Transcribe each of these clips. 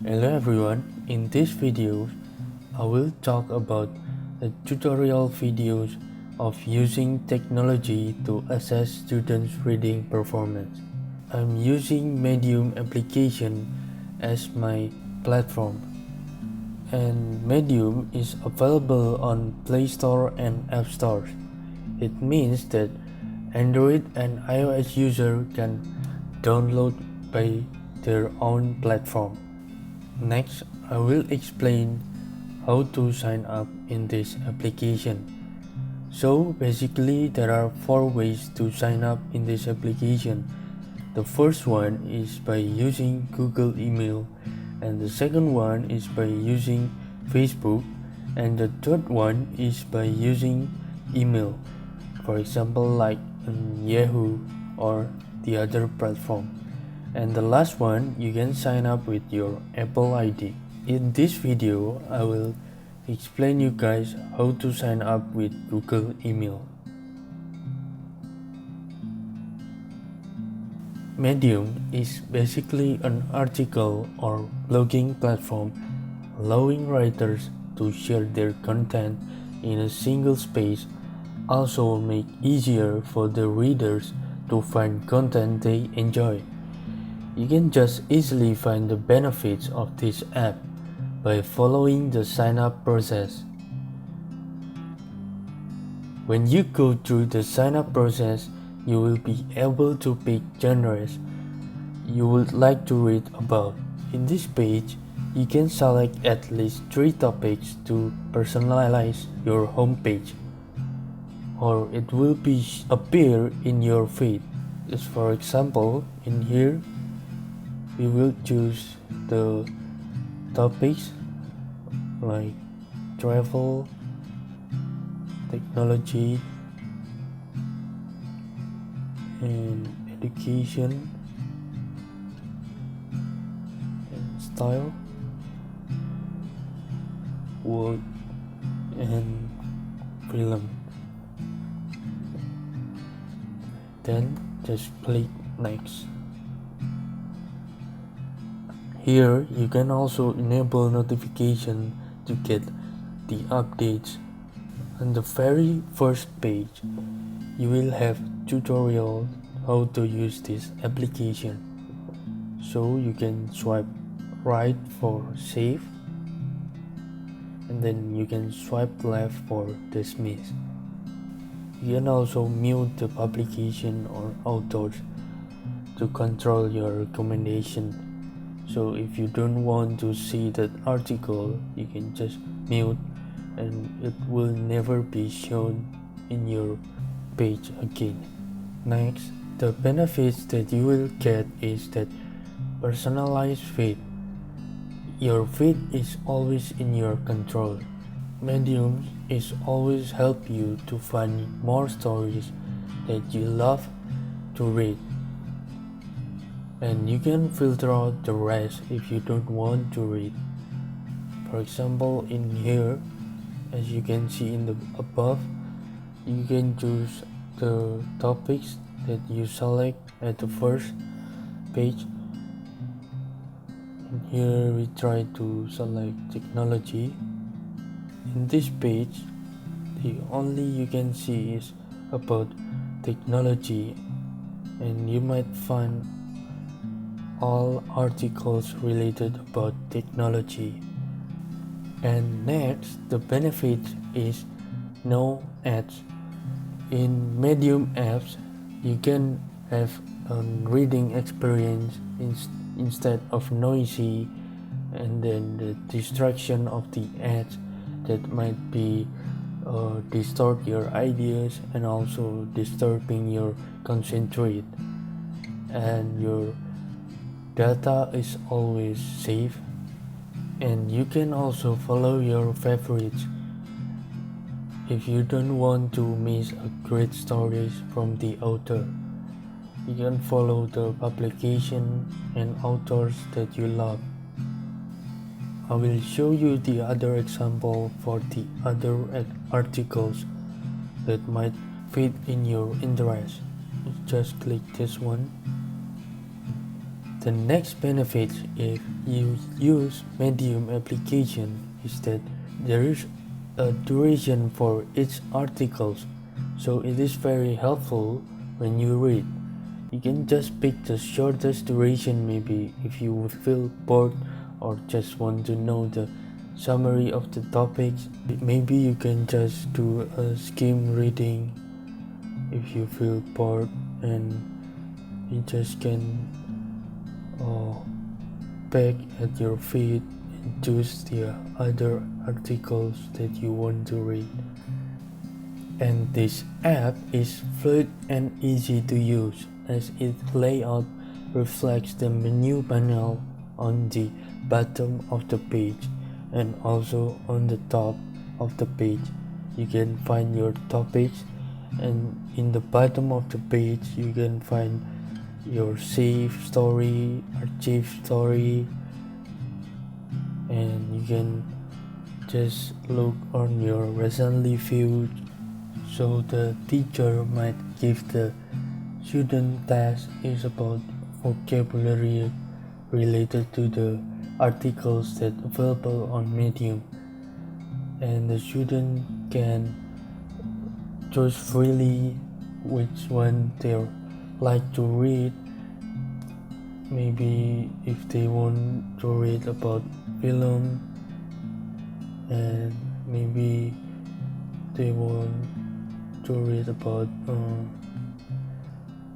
Hello everyone, in this video I will talk about the tutorial videos of using technology to assess students' reading performance. I'm using Medium application as my platform, and Medium is available on Play Store and App Stores. It means that Android and iOS users can download by their own platform. Next, I will explain how to sign up in this application. So basically there are 4 ways to sign up in this application. The first one is by using Google email, and the second one is by using Facebook, and the third one is by using email, for example like Yahoo or the other platform. And the last one, you can sign up with your Apple ID. In this video, I will explain you guys how to sign up with Google email. Medium is basically an article or blogging platform allowing writers to share their content in a single space, also make easier for the readers to find content they enjoy. You can just easily find the benefits of this app by following the sign up process. When you go through the sign up process, you will be able to pick genres you would like to read about. In this page, you can select at least 3 topics to personalize your homepage, or it will appear in your feed. Just for example, in here we will choose the topics like travel, technology, and education, and style, work, and film. Then just click next. Here you can also enable notification to get the updates. On the very first page, you will have tutorial how to use this application. So you can swipe right for save, and then you can swipe left for dismiss. You can also mute the publication or authors to control your recommendation. So if you don't want to see that article, you can just mute and it will never be shown in your page again. Next, the benefits that you will get is that personalized feed. Your feed is always in your control. Medium is always help you to find more stories that you love to read. And you can filter out the rest if you don't want to read. For example, in here, as you can see in the above, you can choose the topics that you select at the first page. And here we try to select technology. In this page, the only you can see is about technology, and you might find all articles related about technology. And next, the benefit is no ads. In Medium apps, you can have a reading experience instead of noisy and then the distraction of the ads that might be distort your ideas and also disturbing your concentrate, and your data is always safe, and you can also follow your favorites. If you don't want to miss a great stories from the author, you can follow the publication and authors that you love. I will show you the other example for the other articles that might fit in your interest. Just click this one. The next benefit if you use Medium application is that there is a duration for each article, so it is very helpful when you read. You can just pick the shortest duration, maybe if you would feel bored or just want to know the summary of the topics. Maybe you can just do a skim reading if you feel bored, and you just can back at your feet and choose the other articles that you want to read. And this app is fluid and easy to use, as its layout reflects the menu panel on the bottom of the page, and also on the top of the page you can find your topics, and in the bottom of the page you can find your save story, archive story, and you can just look on your recently viewed. So the teacher might give the student task is about vocabulary related to the articles that available on Medium, and the student can choose freely which one they like to read. Maybe if they want to read about film, and maybe they want to read about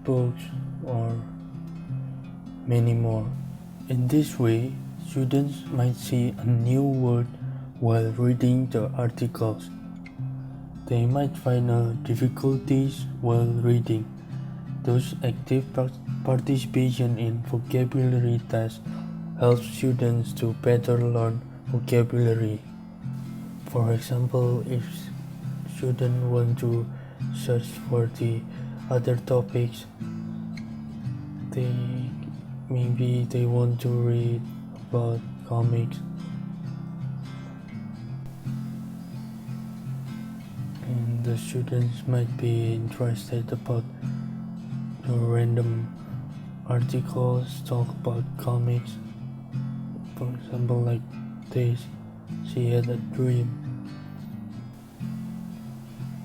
books or many more. In this way, students might see a new word while reading the articles. They might find difficulties while reading. Thus, active participation in vocabulary tasks helps students to better learn vocabulary. For example, if students want to search for the other topics, maybe they want to read about comics, and the students might be interested about the random articles talk about comics. For example, like this, she had a dream.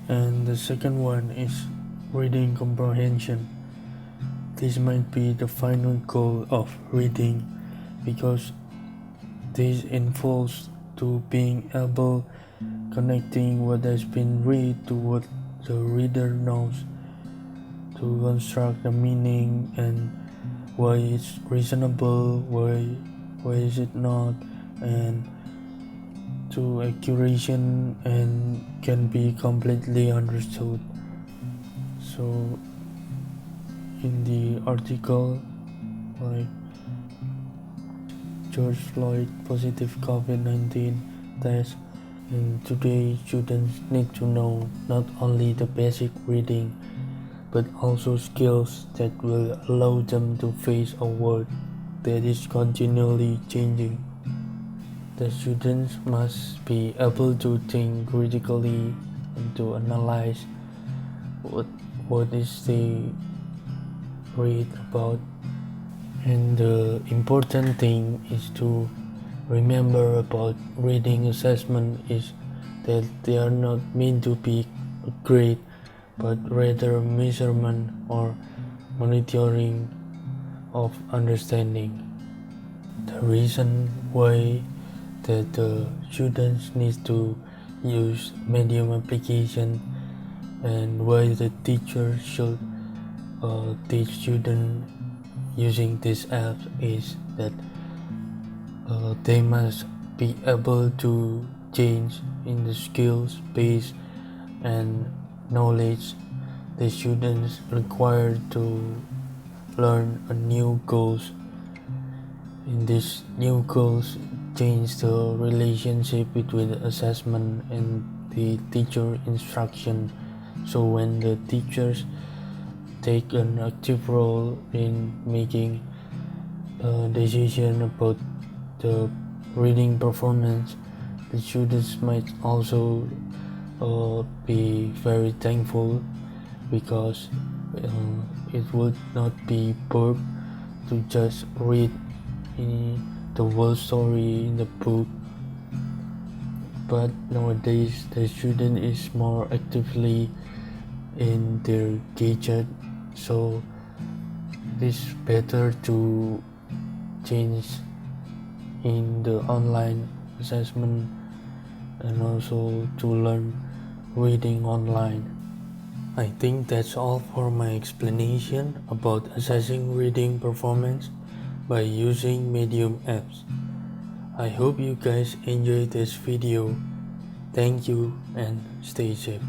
And the second one is reading comprehension. This might be the final goal of reading, because this involves to being able connecting what has been read to what the reader knows, to construct the meaning and why it's reasonable, why is it not, and to accuracy and can be completely understood. So in the article, like George Floyd positive COVID-19 test, and today students need to know not only the basic reading but also skills that will allow them to face a world that is continually changing. The students must be able to think critically and to analyze what is they read about. And the important thing is to remember about reading assessment is that they are not meant to be a grade, but rather measurement or monitoring of understanding. The reason why that the students need to use Medium application and why the teacher should teach students using this app is that they must be able to change in the skills base and knowledge the students required to learn a new goals. In this new goals change the relationship between the assessment and the teacher instruction. So when the teachers take an active role in making a decision about the reading performance, the students might also be very thankful, because it would not be bored to just read the whole story in the book. But nowadays the student is more actively in their gadget, so it is better to change in the online assessment and also to learn reading online. I think that's all for my explanation about assessing reading performance by using Medium apps. I hope you guys enjoyed this video. Thank you and stay safe.